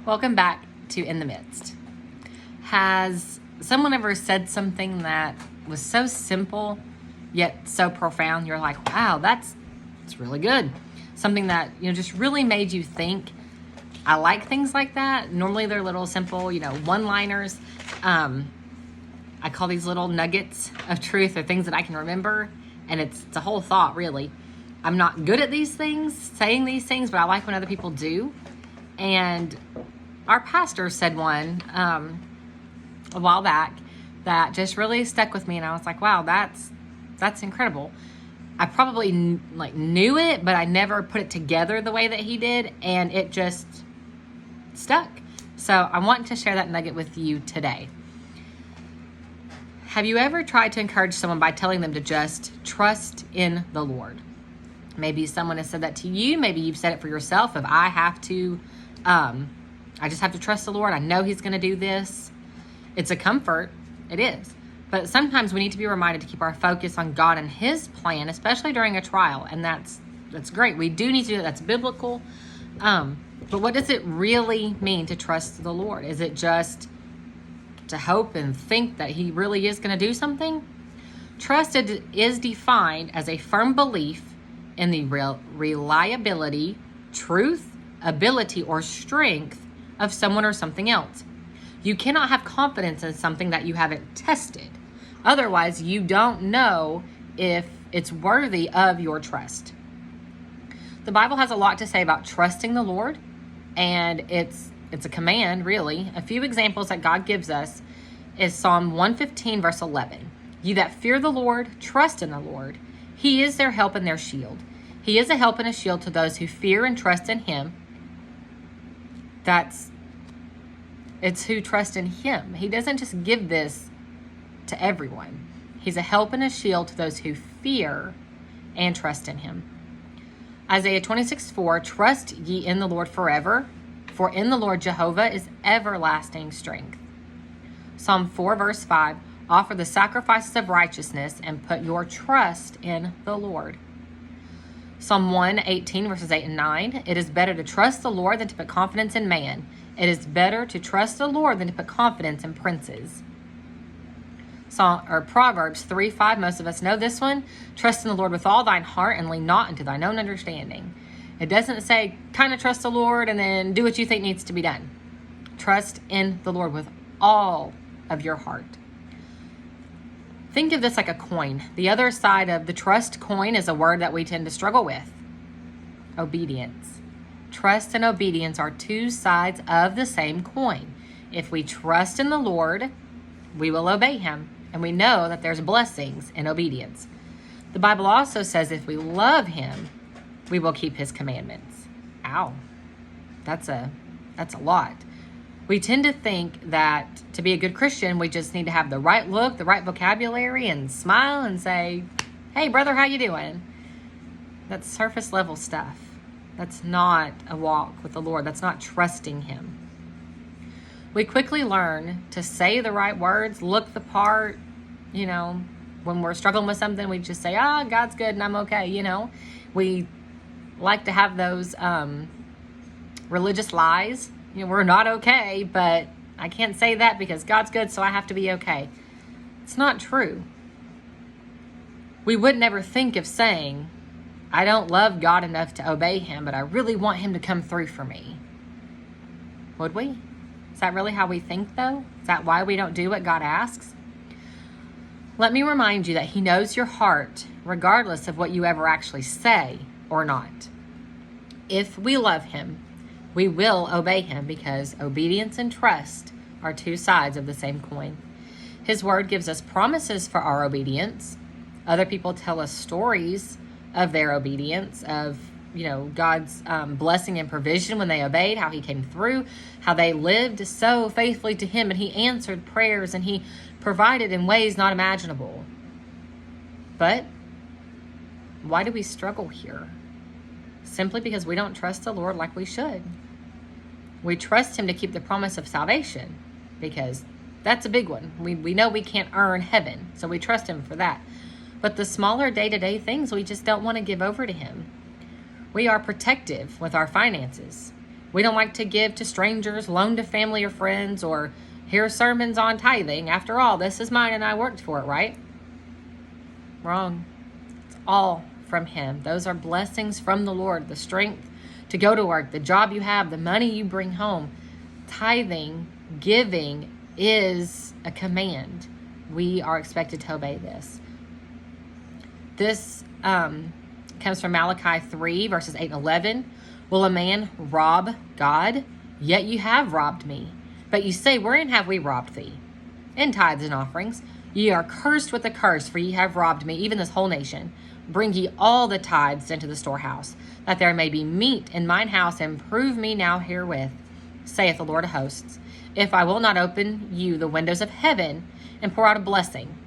Welcome back to In the Midst. Has someone ever said something that was so simple yet so profound? You're like, wow, it's really good. Something that, just really made you think. I like things like that. Normally they're little simple, one-liners. I call these little nuggets of truth or things that I can remember. And it's a whole thought, really. I'm not good at these things, saying these things, but I like when other people do. And our pastor said one a while back that just really stuck with me, and I was like, wow, that's incredible. I probably knew it, but I never put it together the way that he did, and it just stuck. So I want to share that nugget with you today. Have you ever tried to encourage someone by telling them to just trust in the Lord? Maybe someone has said that to you. Maybe you've said it for yourself. If I have to, I just have to trust the Lord. I know He's going to do this. It's a comfort. It is. But sometimes we need to be reminded to keep our focus on God and His plan, especially during a trial. And that's great. We do need to do that. That's biblical. But what does it really mean to trust the Lord? Is it just to hope and think that He really is going to do something? Trust is defined as a firm belief in the reliability, truth, ability, or strength of someone or something else. You cannot have confidence in something that you haven't tested. Otherwise, you don't know if it's worthy of your trust. The Bible has a lot to say about trusting the Lord, and it's a command, really. A few examples that God gives us is Psalm 115, verse 11. You that fear the Lord, trust in the Lord. He is their help and their shield. He is a help and a shield to those who fear and trust in Him. It's who trust in Him. He doesn't just give this to everyone. He's a help and a shield to those who fear and trust in Him. Isaiah 26:4, trust ye in the Lord forever, for in the Lord Jehovah is everlasting strength. Psalm 4, verse 5, offer the sacrifices of righteousness and put your trust in the Lord. Psalm 118, verses 8 and 9, it is better to trust the Lord than to put confidence in man. It is better to trust the Lord than to put confidence in princes. Proverbs 3:5, most of us know this one. Trust in the Lord with all thine heart and lean not into thine own understanding. It doesn't say kind of trust the Lord and then do what you think needs to be done. Trust in the Lord with all of your heart. Think of this like a coin. The other side of the trust coin is a word that we tend to struggle with. Obedience. Trust and obedience are two sides of the same coin. If we trust in the Lord, we will obey Him. And we know that there's blessings in obedience. The Bible also says if we love Him, we will keep His commandments. Ow. That's a lot. We tend to think that to be a good Christian, we just need to have the right look, the right vocabulary, and smile and say, hey, brother, how you doing? That's surface level stuff. That's not a walk with the Lord. That's not trusting Him. We quickly learn to say the right words, look the part. When we're struggling with something, we just say, God's good and I'm okay, We like to have those religious lies. We're not okay, but I can't say that because God's good, so I have to be okay. It's not true. We would never think of saying, I don't love God enough to obey Him, but I really want Him to come through for me. Would we? Is that really how we think, though? Is that why we don't do what God asks? Let me remind you that He knows your heart, regardless of what you ever actually say or not. If we love Him, we will obey Him because obedience and trust are two sides of the same coin. His word gives us promises for our obedience. Other people tell us stories of their obedience, of God's blessing and provision when they obeyed, how He came through, how they lived so faithfully to Him, and He answered prayers and He provided in ways not imaginable. But why do we struggle here? Simply because we don't trust the Lord like we should. We trust Him to keep the promise of salvation because that's a big one. We know we can't earn heaven, so we trust Him for that. But the smaller day-to-day things, we just don't want to give over to Him. We are protective with our finances. We don't like to give to strangers, loan to family or friends, or hear sermons on tithing. After all, this is mine and I worked for it, right? Wrong. It's all from Him. Those are blessings from the Lord. The strength to go to work, the job you have, the money you bring home. Tithing, giving is a command. We are expected to obey this. This comes from Malachi 3, verses 8 and 11. Will a man rob God? Yet you have robbed me. But you say, wherein have we robbed thee? In tithes and offerings. Ye are cursed with a curse, for ye have robbed me, even this whole nation. Bring ye all the tithes into the storehouse, that there may be meat in mine house, and prove me now herewith, saith the Lord of hosts, if I will not open you the windows of heaven, and pour out a blessing,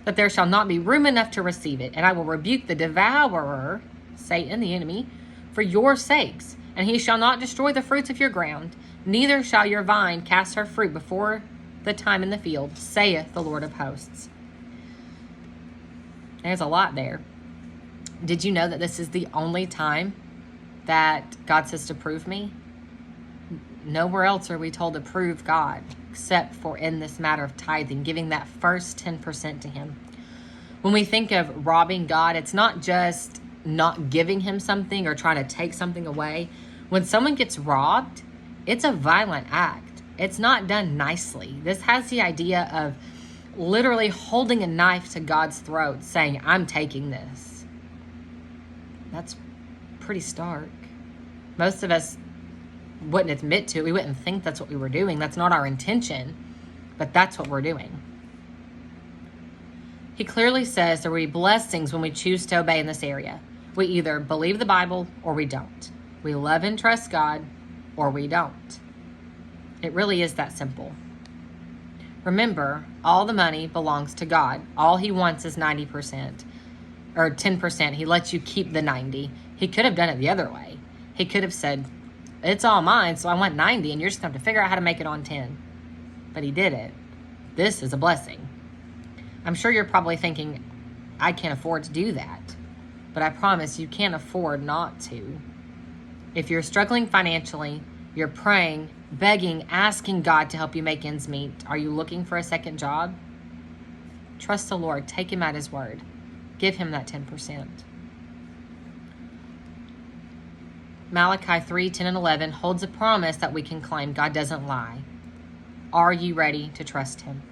that there shall not be room enough to receive it. And I will rebuke the devourer, Satan, the enemy, for your sakes, and he shall not destroy the fruits of your ground, neither shall your vine cast her fruit before the time in the field, saith the Lord of hosts. There's a lot there. Did you know that this is the only time that God says to prove me? Nowhere else are we told to prove God, except for in this matter of tithing, giving that first 10% to Him. When we think of robbing God, it's not just not giving Him something or trying to take something away. When someone gets robbed, it's a violent act. It's not done nicely. This has the idea of literally holding a knife to God's throat, saying, I'm taking this. That's pretty stark. Most of us wouldn't admit to it. We wouldn't think that's what we were doing. That's not our intention, but that's what we're doing. He clearly says there will be blessings when we choose to obey in this area. We either believe the Bible or we don't. We love and trust God or we don't. It really is that simple. Remember, all the money belongs to God. All He wants is 90% or 10%. He lets you keep the 90. He could have done it the other way. He could have said, it's all mine, so I want 90, and you're just going to have to figure out how to make it on 10. But He did it. This is a blessing. I'm sure you're probably thinking, I can't afford to do that. But I promise you can't afford not to. If you're struggling financially, you're praying, begging, asking God to help you make ends meet. Are you looking for a second job? Trust the Lord. Take Him at His word. Give Him that 10%. Malachi 3, 10 and 11 holds a promise that we can claim. God doesn't lie. Are you ready to trust Him?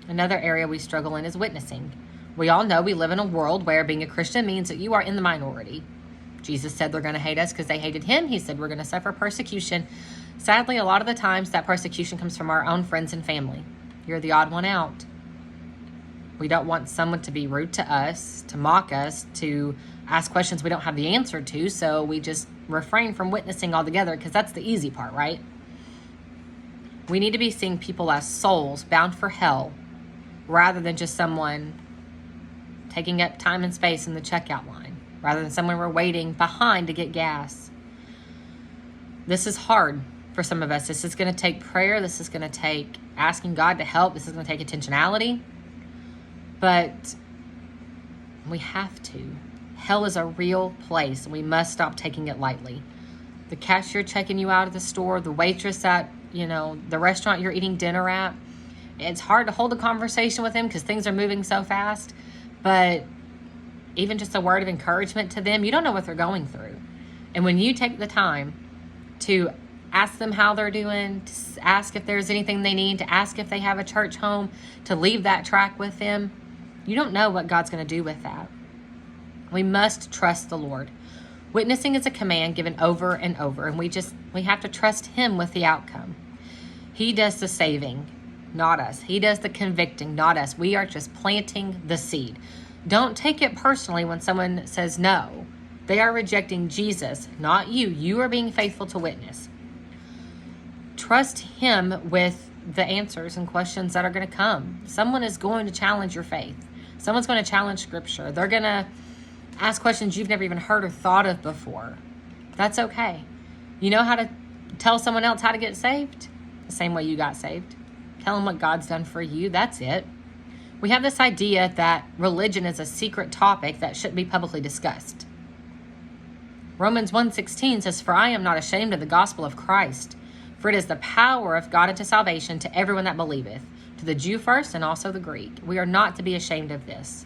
Another area we struggle in is witnessing. We all know we live in a world where being a Christian means that you are in the minority. Jesus said they're going to hate us because they hated Him. He said we're going to suffer persecution. Sadly, a lot of the times that persecution comes from our own friends and family. You're the odd one out. We don't want someone to be rude to us, to mock us, to ask questions we don't have the answer to, so we just refrain from witnessing altogether because that's the easy part, right? We need to be seeing people as souls bound for hell rather than just someone taking up time and space in the checkout line, rather than someone we're waiting behind to get gas. This is hard for some of us. This is going to take prayer. This is going to take asking God to help. This is going to take intentionality. But we have to. Hell is a real place, and we must stop taking it lightly. The cashier checking you out of the store, the waitress at, the restaurant you're eating dinner at, it's hard to hold a conversation with them because things are moving so fast. But even just a word of encouragement to them, you don't know what they're going through. And when you take the time to ask them how they're doing, to ask if there's anything they need, to ask if they have a church home, to leave that track with them, you don't know what God's going to do with that. We must trust the Lord. Witnessing is a command given over and over, and we have to trust Him with the outcome. He does the saving, not us. He does the convicting, not us. We are just planting the seed. Don't take it personally when someone says no. They are rejecting Jesus, not you. You are being faithful to witness. Trust Him with the answers and questions that are going to come. Someone is going to challenge your faith. Someone's going to challenge Scripture. They're going to ask questions you've never even heard or thought of before. That's okay. You know how to tell someone else how to get saved? The same way you got saved. Tell them what God's done for you. That's it. We have this idea that religion is a secret topic that shouldn't be publicly discussed. Romans 1:16 says, "For I am not ashamed of the gospel of Christ, for it is the power of God unto salvation to everyone that believeth, to the Jew first and also the Greek." We are not to be ashamed of this.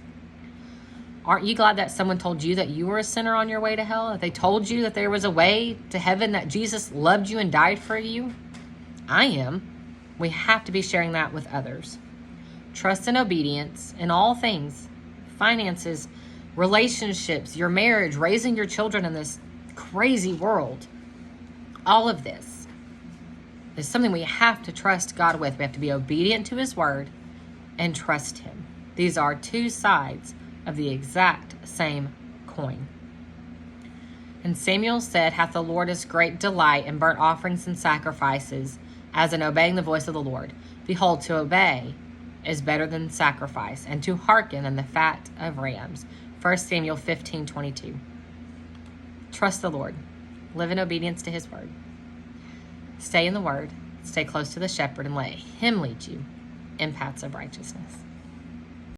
Aren't you glad that someone told you that you were a sinner on your way to hell? That they told you that there was a way to heaven, that Jesus loved you and died for you? I am. We have to be sharing that with others. Trust and obedience in all things, finances, relationships, your marriage, raising your children in this crazy world. All of this is something we have to trust God with. We have to be obedient to his word and trust him. These are two sides of the exact same coin. And Samuel said, "Hath the Lord his great delight in burnt offerings and sacrifices, as in obeying the voice of the Lord. Behold, to obey is better than sacrifice, and to hearken than the fat of rams." 1 Samuel 15:22. Trust the Lord. Live in obedience to his word. Stay in the word. Stay close to the shepherd and let him lead you in paths of righteousness.